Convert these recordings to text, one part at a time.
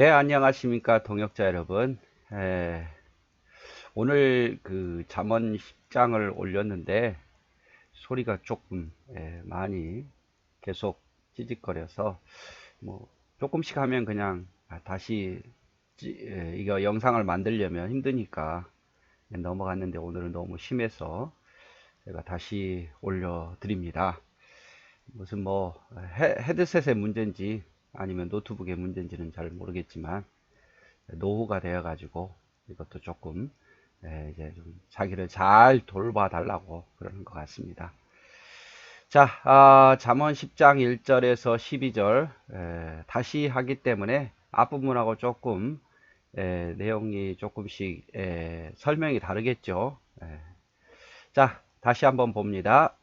네, 안녕하십니까, 동역자 여러분. 에, 오늘 그 잠언 10장을 올렸는데 소리가 조금 많이 계속 찌직거려서 뭐 조금씩 하면 그냥 다시 이거 영상을 만들려면 힘드니까 넘어갔는데 오늘은 너무 심해서 제가 다시 올려드립니다. 무슨 뭐 헤드셋의 문제인지 아니면 노트북의 문제인지는 잘 모르겠지만 노후가 되어 가지고 이것도 조금 이제 좀 자기를 잘 돌봐 달라고 그러는 것 같습니다. 자, 잠언 10장 1절에서 12절 다시 하기 때문에 앞부분하고 조금 내용이 조금씩 설명이 다르겠죠. 자, 다시 한번 봅니다.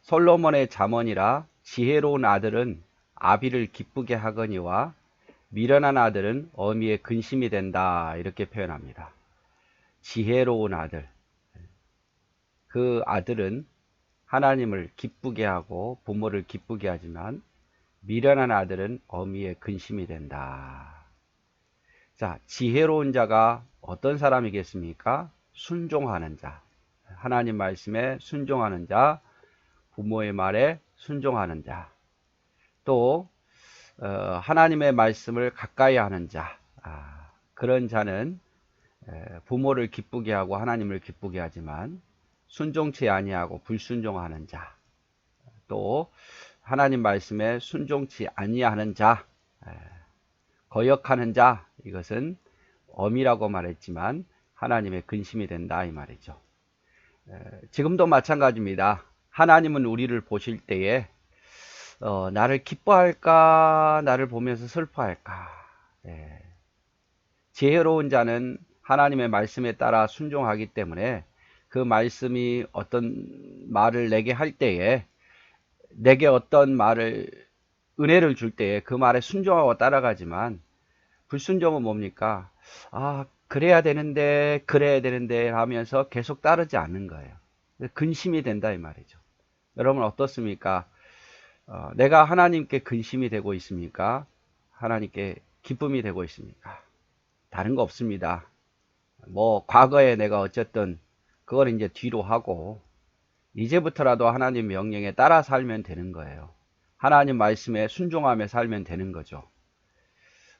솔로몬의 잠언이라 지혜로운 아들은 아비를 기쁘게 하거니와 미련한 아들은 어미의 근심이 된다. 이렇게 표현합니다. 지혜로운 아들. 그 아들은 하나님을 기쁘게 하고 부모를 기쁘게 하지만 미련한 아들은 어미의 근심이 된다. 자, 지혜로운 자가 어떤 사람이겠습니까? 순종하는 자. 하나님 말씀에 순종하는 자, 부모의 말에 순종하는 자. 또 하나님의 말씀을 가까이 하는 자. 그런 자는 부모를 기쁘게 하고 하나님을 기쁘게 하지만 순종치 아니하고 불순종하는 자, 또 하나님 말씀에 순종치 아니하는 자, 거역하는 자, 이것은 엄이라고 말했지만 하나님의 근심이 된다 이 말이죠. 지금도 마찬가지입니다. 하나님은 우리를 보실 때에 나를 기뻐할까, 나를 보면서 슬퍼할까. 지혜로운 자는 하나님의 말씀에 따라 순종하기 때문에 그 말씀이 어떤 말을 내게 할 때에, 내게 어떤 말을, 은혜를 줄 때에 그 말에 순종하고 따라가지만, 불순종은 뭡니까? 그래야 되는데, 그래야 되는데 하면서 계속 따르지 않는 거예요. 근심이 된다 이 말이죠. 여러분 어떻습니까? 내가 하나님께 근심이 되고 있습니까? 하나님께 기쁨이 되고 있습니까? 다른 거 없습니다. 뭐 과거에 내가 어쨌든 그걸 이제 뒤로 하고 이제부터라도 하나님 명령에 따라 살면 되는 거예요. 하나님 말씀에 순종하며 살면 되는 거죠.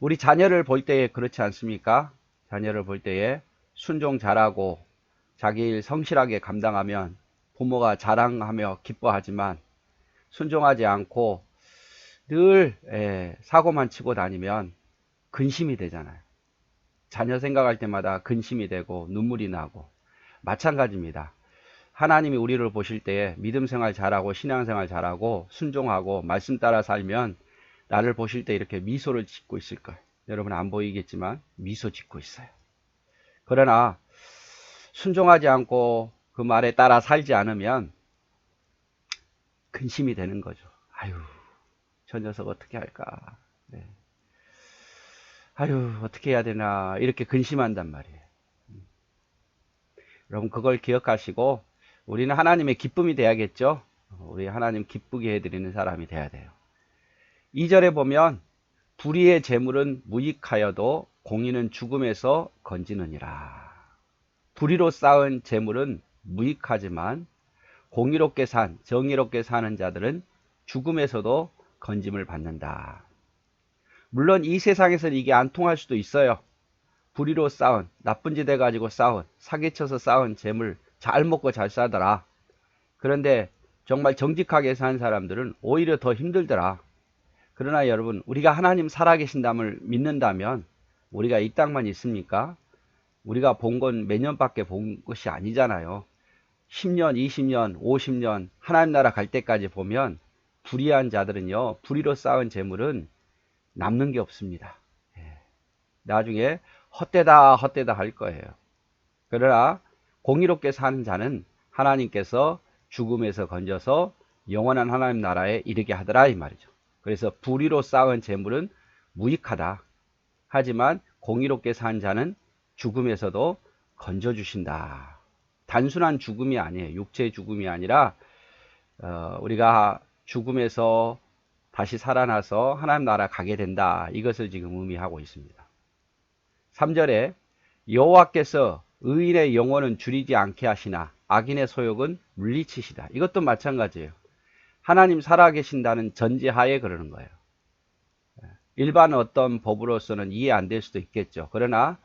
우리 자녀를 볼 때에 그렇지 않습니까? 자녀를 볼 때에 순종 잘하고 자기 일 성실하게 감당하면 부모가 자랑하며 기뻐하지만 순종하지 않고 늘 사고만 치고 다니면 근심이 되잖아요. 자녀 생각할 때마다 근심이 되고 눈물이 나고 마찬가지입니다. 하나님이 우리를 보실 때에 믿음 생활 잘하고 신앙생활 잘하고 순종하고 말씀 따라 살면 나를 보실 때 이렇게 미소를 짓고 있을 거예요. 여러분 안 보이겠지만 미소 짓고 있어요. 그러나 순종하지 않고 그 말에 따라 살지 않으면 근심이 되는 거죠. 아유, 저 녀석 어떻게 할까? 네. 아유, 어떻게 해야 되나? 이렇게 근심한단 말이에요. 여러분 그걸 기억하시고 우리는 하나님의 기쁨이 돼야겠죠. 우리 하나님 기쁘게 해드리는 사람이 돼야 돼요. 2절에 보면 불의의 재물은 무익하여도 공의는 죽음에서 건지느니라. 불의로 쌓은 재물은 무익하지만 공의롭게 정의롭게 사는 자들은 죽음에서도 건짐을 받는다. 물론 이 세상에서는 이게 안 통할 수도 있어요. 불의로 쌓은, 나쁜 짓 해가지고 쌓은, 사기쳐서 쌓은 재물 잘 먹고 잘 사더라. 그런데 정말 정직하게 산 사람들은 오히려 더 힘들더라. 그러나 여러분, 우리가 하나님 살아계신담을 믿는다면 우리가 이 땅만 있습니까? 우리가 본 건 몇 년밖에 본 것이 아니잖아요. 10년, 20년, 50년 하나님 나라 갈 때까지 보면 불의한 자들은요, 불의로 쌓은 재물은 남는 게 없습니다. 나중에 헛되다 헛되다 할 거예요. 그러나 공의롭게 사는 자는 하나님께서 죽음에서 건져서 영원한 하나님 나라에 이르게 하더라 이 말이죠. 그래서 불의로 쌓은 재물은 무익하다. 하지만 공의롭게 산 자는 죽음에서도 건져주신다. 단순한 죽음이 아니에요. 육체의 죽음이 아니라 우리가 죽음에서 다시 살아나서 하나님 나라 가게 된다. 이것을 지금 의미하고 있습니다. 3절에 여호와께서 의인의 영혼은 줄이지 않게 하시나 악인의 소욕은 물리치시다. 이것도 마찬가지예요. 하나님 살아계신다는 전제하에 그러는 거예요. 일반 어떤 법으로서는 이해 안 될 수도 있겠죠. 그러나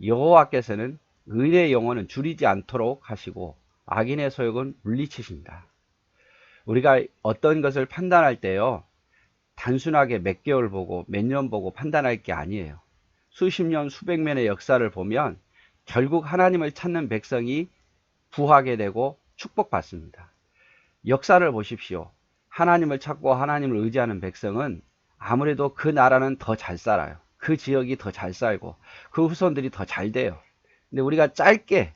여호와께서는 의인의 영혼은 줄이지 않도록 하시고 악인의 소욕은 물리치신다. 우리가 어떤 것을 판단할 때요, 단순하게 몇 개월 보고 몇 년 보고 판단할 게 아니에요. 수십 년, 수백 년의 역사를 보면 결국 하나님을 찾는 백성이 부하게 되고 축복받습니다. 역사를 보십시오. 하나님을 찾고 하나님을 의지하는 백성은 아무래도 그 나라는 더 잘 살아요. 그 지역이 더 잘 살고 그 후손들이 더 잘 돼요. 근데 우리가 짧게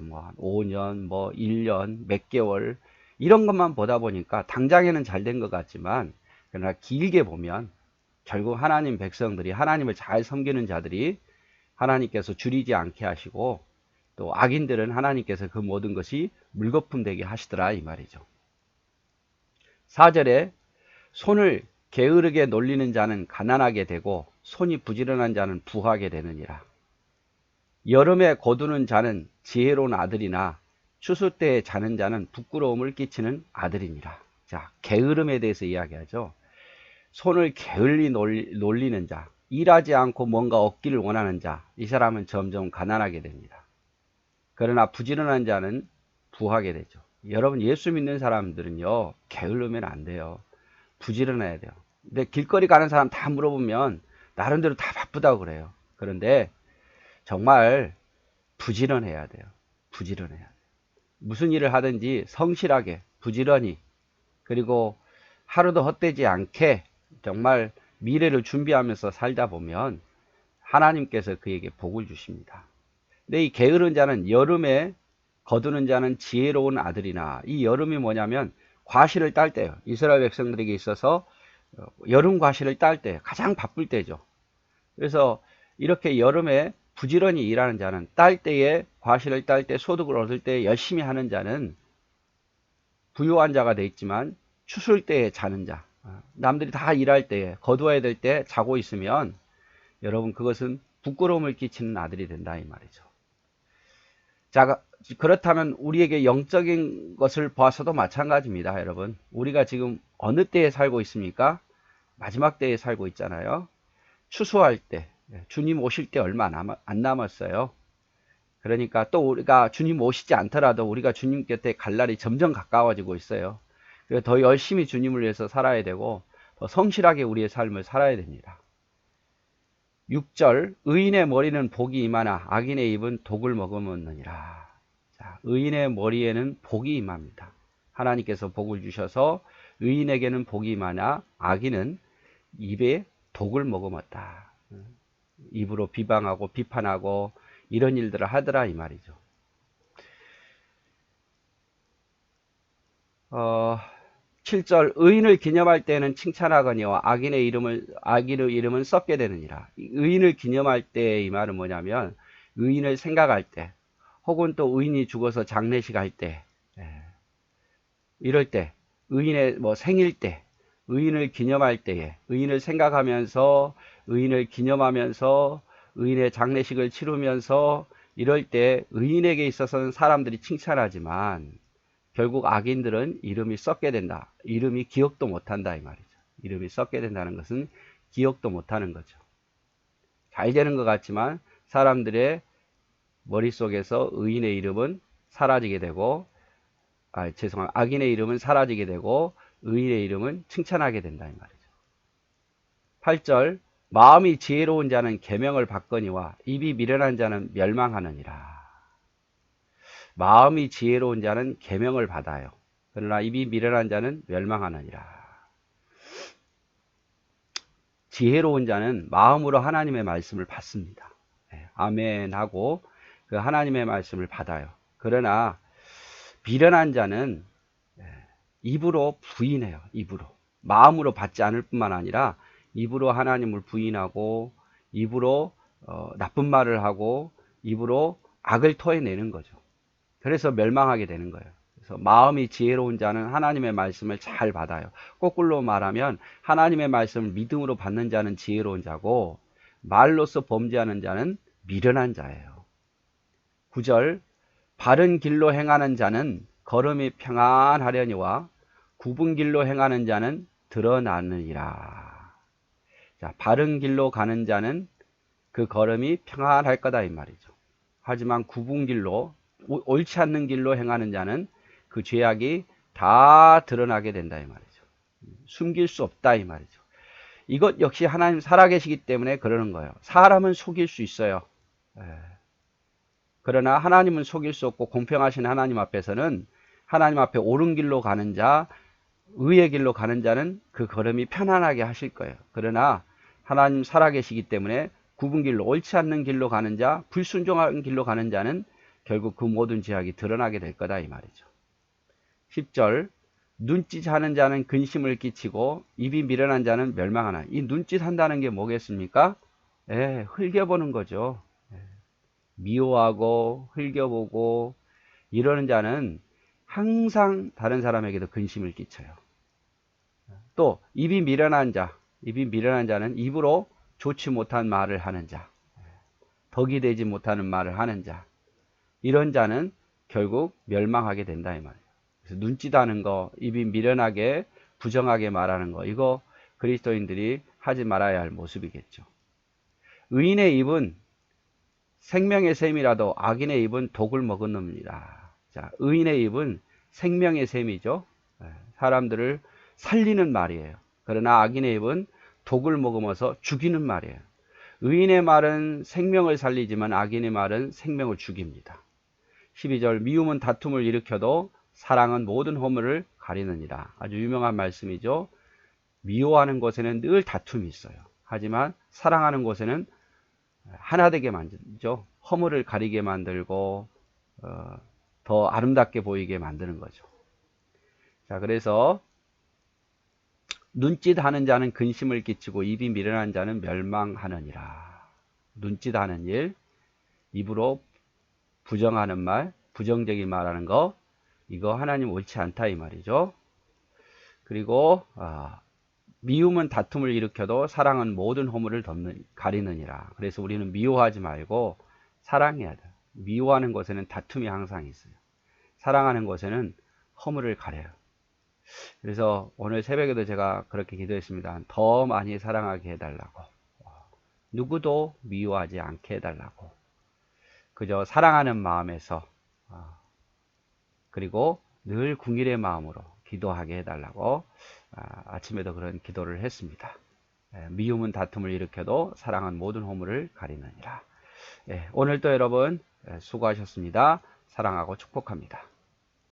뭐 5년, 뭐 1년, 몇 개월 이런 것만 보다 보니까 당장에는 잘 된 것 같지만 그러나 길게 보면 결국 하나님 백성들이 하나님을 잘 섬기는 자들이 하나님께서 줄이지 않게 하시고 또 악인들은 하나님께서 그 모든 것이 물거품 되게 하시더라 이 말이죠. 4절에 손을 게으르게 놀리는 자는 가난하게 되고 손이 부지런한 자는 부하게 되느니라. 여름에 거두는 자는 지혜로운 아들이나 추수 때에 자는 자는 부끄러움을 끼치는 아들이니라. 자, 게으름에 대해서 이야기하죠. 손을 게을리 놀리는 자, 일하지 않고 뭔가 얻기를 원하는 자, 이 사람은 점점 가난하게 됩니다. 그러나 부지런한 자는 부하게 되죠. 여러분, 예수 믿는 사람들은요, 게으르면 안 돼요. 부지런해야 돼요. 근데 길거리 가는 사람 다 물어보면 나름대로 다 바쁘다고 그래요. 그런데 정말 부지런해야 돼요. 부지런해야 돼요. 무슨 일을 하든지 성실하게, 부지런히, 그리고 하루도 헛되지 않게 정말 미래를 준비하면서 살다 보면 하나님께서 그에게 복을 주십니다. 근데 이 게으른 자는 여름에 거두는 자는 지혜로운 아들이나, 이 여름이 뭐냐면 과실을 딸 때요. 이스라엘 백성들에게 있어서 여름 과실을 딸 때 가장 바쁠 때죠. 그래서 이렇게 여름에 부지런히 일하는 자는, 딸 때에 과실을 딸 때 소득을 얻을 때 열심히 하는 자는 부유한 자가 돼 있지만 추수일 때에 자는 자, 남들이 다 일할 때에 거두어야 될 때 자고 있으면 여러분 그것은 부끄러움을 끼치는 아들이 된다 이 말이죠. 자, 그렇다면 우리에게 영적인 것을 봐서도 마찬가지입니다. 여러분, 우리가 지금 어느 때에 살고 있습니까? 마지막 때에 살고 있잖아요. 추수할 때, 주님 오실 때 얼마 안 남았어요. 그러니까 또 우리가 주님 오시지 않더라도 우리가 주님 곁에 갈 날이 점점 가까워지고 있어요. 그래서 더 열심히 주님을 위해서 살아야 되고 더 성실하게 우리의 삶을 살아야 됩니다. 6절, 의인의 머리는 복이 임하나 악인의 입은 독을 머금었느니라. 자, 의인의 머리에는 복이 임합니다. 하나님께서 복을 주셔서 의인에게는 복이 임하나 악인은 입에 독을 머금었다. 입으로 비방하고 비판하고 이런 일들을 하더라 이 말이죠. 7절, 의인을 기념할 때는 칭찬하거니와 악인의 이름은 썩게 되느니라. 의인을 기념할 때 이 말은 뭐냐면 의인을 생각할 때, 혹은 또 의인이 죽어서 장례식 할 때, 이럴 때, 의인의 뭐 생일 때, 의인을 기념할 때에, 의인을 생각하면서, 의인을 기념하면서, 의인의 장례식을 치르면서 이럴 때 의인에게 있어서는 사람들이 칭찬하지만 결국 악인들은 이름이 썩게 된다. 이름이 기억도 못한다 이 말이죠. 이름이 썩게 된다는 것은 기억도 못하는 거죠. 잘 되는 것 같지만 사람들의 머릿속에서 의인의 이름은 사라지게 되고, 악인의 이름은 사라지게 되고 의인의 이름은 칭찬하게 된다 이 말이죠. 8절, 마음이 지혜로운 자는 계명을 받거니와 입이 미련한 자는 멸망하느니라. 마음이 지혜로운 자는 계명을 받아요. 그러나 입이 미련한 자는 멸망하느니라. 지혜로운 자는 마음으로 하나님의 말씀을 받습니다. 아멘 하고 그 하나님의 말씀을 받아요. 그러나 미련한 자는 입으로 부인해요. 입으로. 마음으로 받지 않을 뿐만 아니라 입으로 하나님을 부인하고 입으로 나쁜 말을 하고 입으로 악을 토해내는 거죠. 그래서 멸망하게 되는 거예요. 그래서 마음이 지혜로운 자는 하나님의 말씀을 잘 받아요. 거꾸로 말하면 하나님의 말씀을 믿음으로 받는 자는 지혜로운 자고 말로써 범죄하는 자는 미련한 자예요. 9절 바른 길로 행하는 자는 걸음이 평안하려니와 굽은 길로 행하는 자는 드러나느니라. 자, 바른 길로 가는 자는 그 걸음이 평안할 거다 이 말이죠. 하지만 굽은 길로 옳지 않는 길로 행하는 자는 그 죄악이 다 드러나게 된다 이 말이죠. 숨길 수 없다 이 말이죠. 이것 역시 하나님 살아계시기 때문에 그러는 거예요. 사람은 속일 수 있어요. 그러나 하나님은 속일 수 없고 공평하신 하나님 앞에서는 하나님 앞에 옳은 길로 가는 자, 의의 길로 가는 자는 그 걸음이 편안하게 하실 거예요. 그러나 하나님 살아계시기 때문에 굽은 길로 옳지 않는 길로 가는 자, 불순종한 길로 가는 자는 결국 그 모든 죄악이 드러나게 될 거다 이 말이죠. 10절 눈짓하는 자는 근심을 끼치고 입이 미련한 자는 멸망하나. 이 눈짓한다는 게 뭐겠습니까? 흘겨보는 거죠. 미워하고 흘겨보고 이러는 자는 항상 다른 사람에게도 근심을 끼쳐요. 또 입이 미련한 자는 입으로 좋지 못한 말을 하는 자, 덕이 되지 못하는 말을 하는 자, 이런 자는 결국 멸망하게 된다 이 말이에요. 그래서 눈짓하는 거, 입이 미련하게 부정하게 말하는 거, 이거 그리스도인들이 하지 말아야 할 모습이겠죠. 의인의 입은 생명의 샘이라도 악인의 입은 독을 먹은 놈이라. 자, 의인의 입은 생명의 샘이죠. 사람들을 살리는 말이에요. 그러나 악인의 입은 독을 먹으면서 죽이는 말이에요. 의인의 말은 생명을 살리지만 악인의 말은 생명을 죽입니다. 12절 미움은 다툼을 일으켜도 사랑은 모든 허물을 가리느니라. 아주 유명한 말씀이죠. 미워하는 곳에는 늘 다툼이 있어요. 하지만 사랑하는 곳에는 하나 되게 만들죠. 허물을 가리게 만들고 더 아름답게 보이게 만드는 거죠. 자, 그래서 눈짓하는 자는 근심을 끼치고 입이 미련한 자는 멸망하느니라. 눈짓하는 일, 입으로 부정하는 말, 부정적인 말하는 거, 이거 하나님 옳지 않다 이 말이죠. 그리고 미움은 다툼을 일으켜도 사랑은 모든 허물을 가리느니라. 그래서 우리는 미워하지 말고 사랑해야 돼. 미워하는 것에는 다툼이 항상 있어요. 사랑하는 것에는 허물을 가려요. 그래서 오늘 새벽에도 제가 그렇게 기도했습니다. 더 많이 사랑하게 해달라고. 누구도 미워하지 않게 해달라고. 그저 사랑하는 마음에서 그리고 늘 궁일의 마음으로 기도하게 해달라고 아침에도 그런 기도를 했습니다. 미움은 다툼을 일으켜도 사랑은 모든 허물을 가리느니라. 오늘도 여러분 수고하셨습니다. 사랑하고 축복합니다.